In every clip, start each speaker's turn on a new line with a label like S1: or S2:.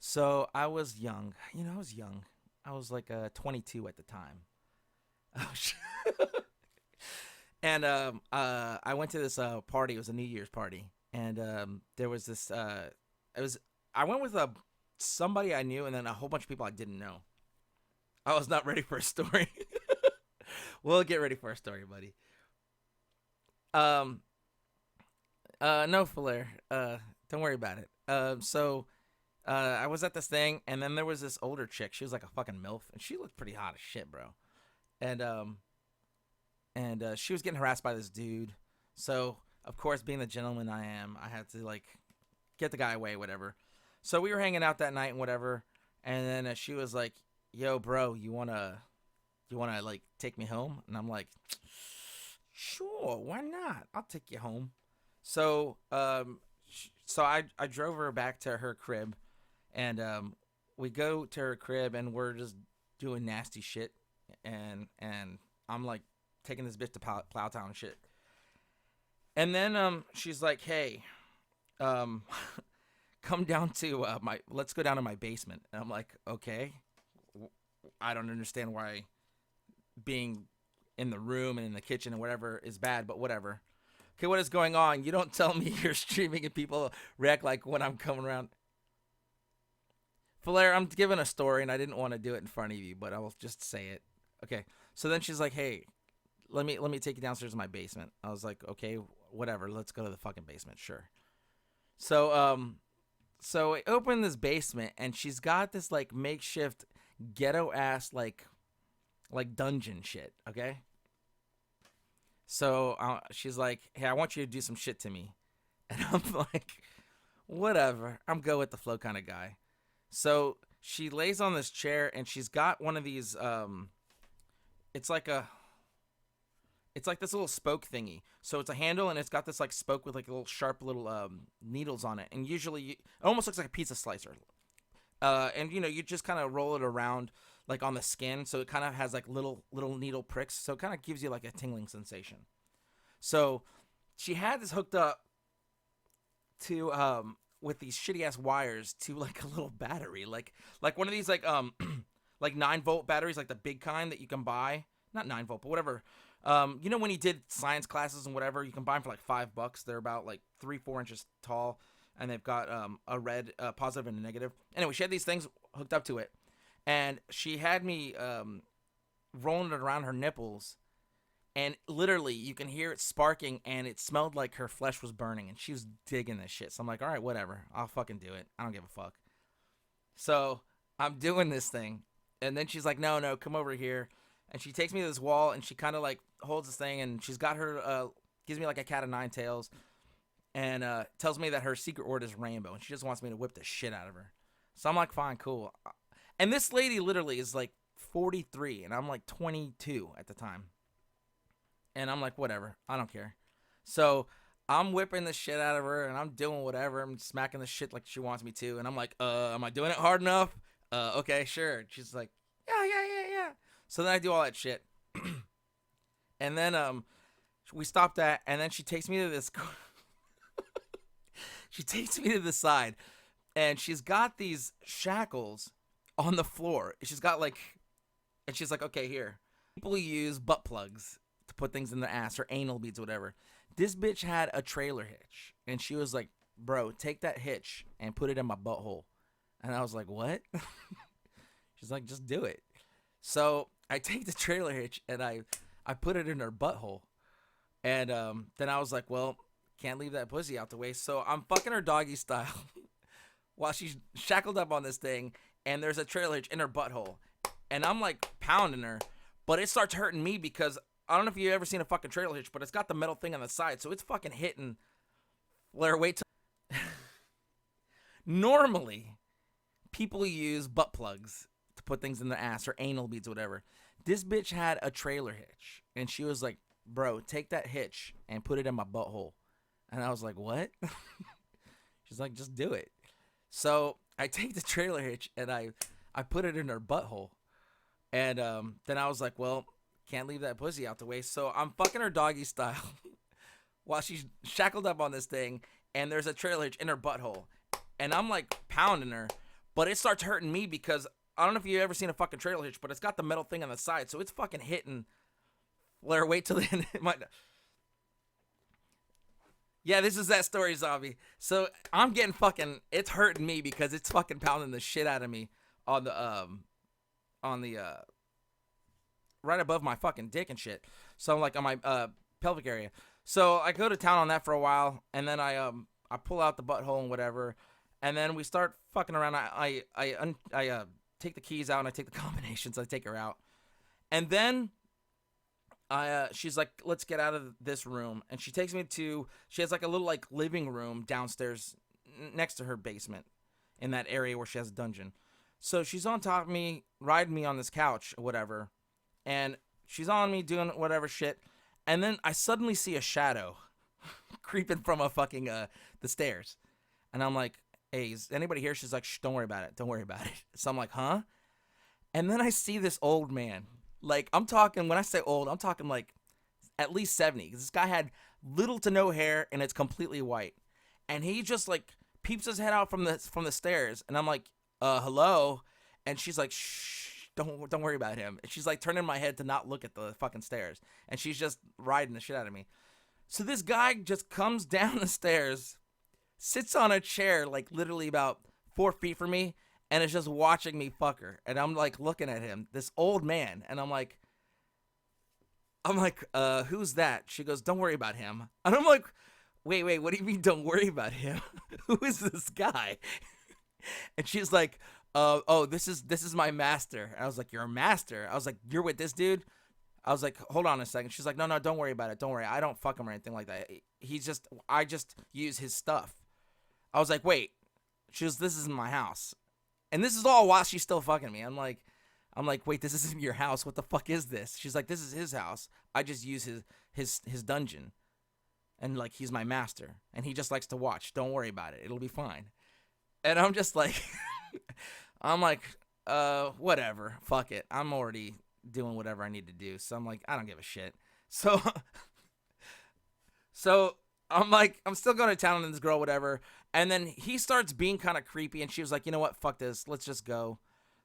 S1: So I was young. I was young. I was like 22 at the time. Oh shit. And I went to this party. It was a New Year's party, and there was this. It was. I went with somebody I knew, and then a whole bunch of people I didn't know. I was not ready for a story. We'll get ready for a story, buddy. Um. No, Flair. Don't worry about it. I was at this thing, and then there was this older chick. She was like a fucking milf, and she looked pretty hot as shit, bro. And she was getting harassed by this dude. So of course, being the gentleman I am, I had to like get the guy away, whatever. So we were hanging out that night and whatever. And then she was like, "Yo, bro, you wanna like take me home?" And I'm like, "Sure, why not? I'll take you home." So I drove her back to her crib, and we go to her crib, and we're just doing nasty shit, and I'm like taking this bitch to Plowtown and shit. And then she's like, "Hey, um come down to let's go down to my basement." And I'm like, "Okay." I don't understand why being in the room and in the kitchen and whatever is bad, but whatever. Okay, what is going on? You don't tell me you're streaming and people react like when I'm coming around. Flair, I'm giving a story and I didn't want to do it in front of you, but I will just say it. Okay. So then she's like, "Hey, let me take you downstairs to my basement." I was like, "Okay, whatever. Let's go to the fucking basement." Sure. So I opened this basement, and she's got this like makeshift ghetto ass like dungeon shit, okay? So she's like, "Hey, I want you to do some shit to me." And I'm like, "Whatever. I'm go with the flow kind of guy." So she lays on this chair, and she's got one of these it's like a it's like this little spoke thingy. So it's a handle, and it's got this like spoke with like little sharp little needles on it. And usually it almost looks like a pizza slicer. And you just kind of roll it around like on the skin, so it kind of has like little needle pricks, so it kind of gives you like a tingling sensation. So she had this hooked up to with these shitty ass wires to like a little battery, like one of these like like 9-volt batteries, like the big kind that you can buy, not 9-volt, but whatever. When you did science classes and whatever, you can buy them for like $5. They're about like 3-4 inches tall, and they've got a red positive and a negative. Anyway, she had these things hooked up to it, and she had me rolling it around her nipples, and literally you can hear it sparking, and it smelled like her flesh was burning, and she was digging this shit. So I'm like, all right, whatever, I'll fucking do it. I don't give a fuck. So I'm doing this thing, and then she's like, no, come over here. And she takes me to this wall, and she kind of like holds this thing, and she's got her gives me like a cat of nine tails, and tells me that her secret word is rainbow, and she just wants me to whip the shit out of her. So I'm like, fine, cool. And this lady literally is like 43, and I'm like 22 at the time. And I'm like, whatever, I don't care. So I'm whipping the shit out of her, and I'm doing whatever. I'm smacking the shit like she wants me to. And I'm like, am I doing it hard enough? Okay, sure. She's like, yeah. So then I do all that shit. And then we stopped that, and then she takes me to this she takes me to the side, and she's got these shackles on the floor. And she's like, "Okay, here. People use butt plugs to put things in their ass, or anal beads, whatever." This bitch had a trailer hitch, and she was like, "Bro, take that hitch and put it in my butthole." And I was like, "What?" She's like, "Just do it." So I take the trailer hitch, and I put it in her butthole. And then I was like, well, can't leave that pussy out the way. So I'm fucking her doggy style while she's shackled up on this thing, and there's a trailer hitch in her butthole. And I'm like pounding her, but it starts hurting me because I don't know if you've ever seen a fucking trailer hitch, but it's got the metal thing on the side, so it's fucking hitting. Let her wait till. Normally, people use butt plugs to put things in their ass, or anal beads, whatever. This bitch had a trailer hitch, and she was like, "Bro, take that hitch and put it in my butthole." And I was like, "What?" She's like, "Just do it." So I take the trailer hitch, and I put it in her butthole. And then I was like, well, can't leave that pussy out the way. So I'm fucking her doggy style while she's shackled up on this thing, and there's a trailer hitch in her butthole. And I'm like pounding her, But it starts hurting me because I don't know if you've ever seen a fucking trailer hitch, but it's got the metal thing on the side, so it's fucking hitting. Blair, wait till the end. Yeah, this is that story, zombie. So I'm getting fucking. It's hurting me because it's fucking pounding the shit out of me on the right above my fucking dick and shit. So I'm like on my pelvic area. So I go to town on that for a while, and then I pull out the butthole and whatever, and then we start fucking around. I take the keys out and I take the combinations. I take her out, and then she's like, let's get out of this room. And she takes me to, she has like a little like living room downstairs next to her basement in that area where she has a dungeon. So she's on top of me, riding me on this couch or whatever. And she's on me doing whatever shit. And then I suddenly see a shadow creeping from a fucking, the stairs. And I'm like, hey, is anybody here? She's like, shh, don't worry about it. Don't worry about it. So I'm like, huh? And then I see this old man. Like, I'm talking, when I say old, I'm talking like at least 70. Because this guy had little to no hair and it's completely white. And he just like peeps his head out from the stairs. And I'm like, hello? And she's like, shh, don't worry about him. And she's like turning my head to not look at the fucking stairs. And she's just riding the shit out of me. So this guy just comes down the stairs, sits on a chair like literally about 4 feet from me, and is just watching me fuck her. And I'm like looking at him, this old man. And I'm like, who's that? She goes, don't worry about him. And I'm like, wait, what do you mean don't worry about him? Who is this guy? And she's like, oh, this is my master. And I was like, you're a master? I was like, you're with this dude? I was like, hold on a second. She's like, no, don't worry about it. Don't worry. I don't fuck him or anything like that. I just use his stuff. I was like, wait. She goes, this isn't my house. And this is all while she's still fucking me. I'm like, wait, this isn't your house. What the fuck is this? She's like, this is his house. I just use his dungeon. And like, he's my master. And he just likes to watch. Don't worry about it. It'll be fine. And I'm just like, whatever. Fuck it. I'm already doing whatever I need to do. So I'm like, I don't give a shit. So I'm like, I'm still going to town on this girl, whatever. And then he starts being kind of creepy, and she was like, you know what? Fuck this. Let's just go.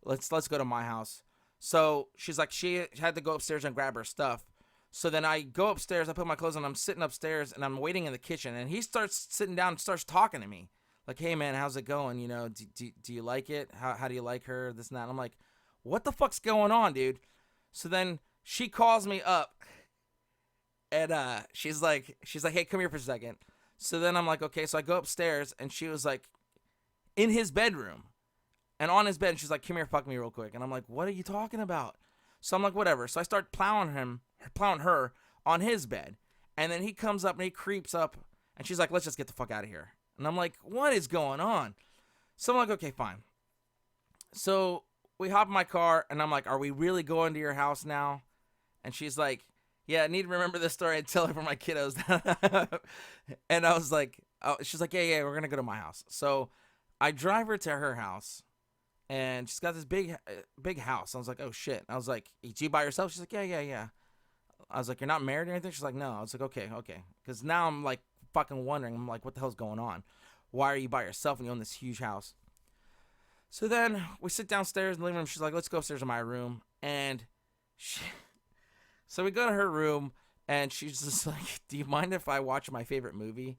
S1: Let's go to my house. So she's like, she had to go upstairs and grab her stuff. So then I go upstairs, I put my clothes on, I'm sitting upstairs, and I'm waiting in the kitchen. And he starts sitting down and starts talking to me. Like, hey, man, how's it going? You know, do you like it? How do you like her? This and that. And I'm like, what the fuck's going on, dude? So then she calls me up. And she's like, hey, come here for a second. So then I'm like, okay. So I go upstairs, and she was like, in his bedroom, and on his bed. And she's like, come here, fuck me real quick. And I'm like, what are you talking about? So I'm like, whatever. So I start plowing her on his bed, and then he comes up and he creeps up, and she's like, let's just get the fuck out of here. And I'm like, what is going on? So I'm like, okay, fine. So we hop in my car, and I'm like, are we really going to your house now? And she's like, yeah, I need to remember this story and tell it for my kiddos. And I was like, oh, she's like, yeah, we're going to go to my house. So I drive her to her house, and she's got this big house. I was like, oh, shit. I was like, do you by yourself? She's like, yeah. I was like, you're not married or anything? She's like, no. I was like, okay. Because now I'm like fucking wondering. I'm like, what the hell's going on? Why are you by yourself when you own this huge house? So then we sit downstairs in the living room. She's like, let's go upstairs to my room. And so we go to her room, and she's just like, do you mind if I watch my favorite movie?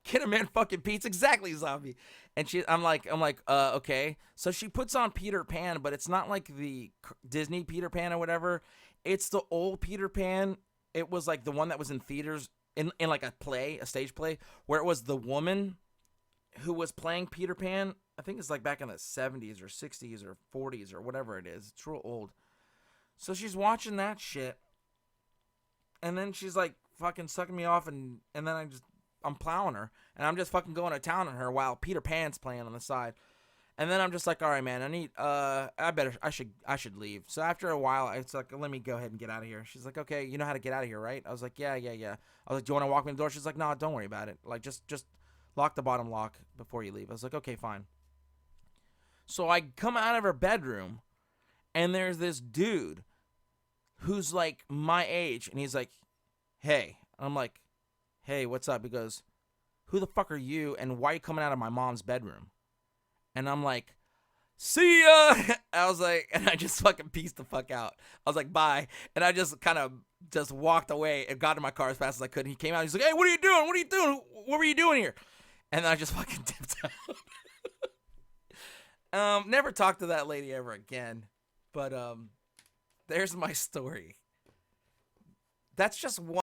S1: Kid a Man fucking Pete's, exactly, zombie. And I'm like, okay. So she puts on Peter Pan, but it's not like the Disney Peter Pan or whatever. It's the old Peter Pan. It was like the one that was in theaters in like a stage play, where it was the woman who was playing Peter Pan. I think it's like back in the 70s or 60s or 40s or whatever it is. It's real old. So she's watching that shit, and then she's like fucking sucking me off, and then I'm plowing her, and I'm just fucking going to town on her while Peter Pan's playing on the side. And then I'm just like, all right, man, I should leave. So after a while, it's like, let me go ahead and get out of here. She's like, okay, you know how to get out of here, right? I was like, yeah. I was like, do you want to walk me to the door? She's like, no, don't worry about it. Like, just lock the bottom lock before you leave. I was like, okay, fine. So I come out of her bedroom, and there's this dude who's like my age, and he's like, hey. I'm like, hey, what's up? He goes, who the fuck are you, and why are you coming out of my mom's bedroom? And I'm like, see ya. I was like, and I just fucking pieced the fuck out. I was like, bye. And I just kind of just walked away and got in my car as fast as I could. And he came out. He's like, hey, what are you doing? What are you doing? What were you doing here? And then I just fucking dipped out. Never talked to that lady ever again. But there's my story. That's just one.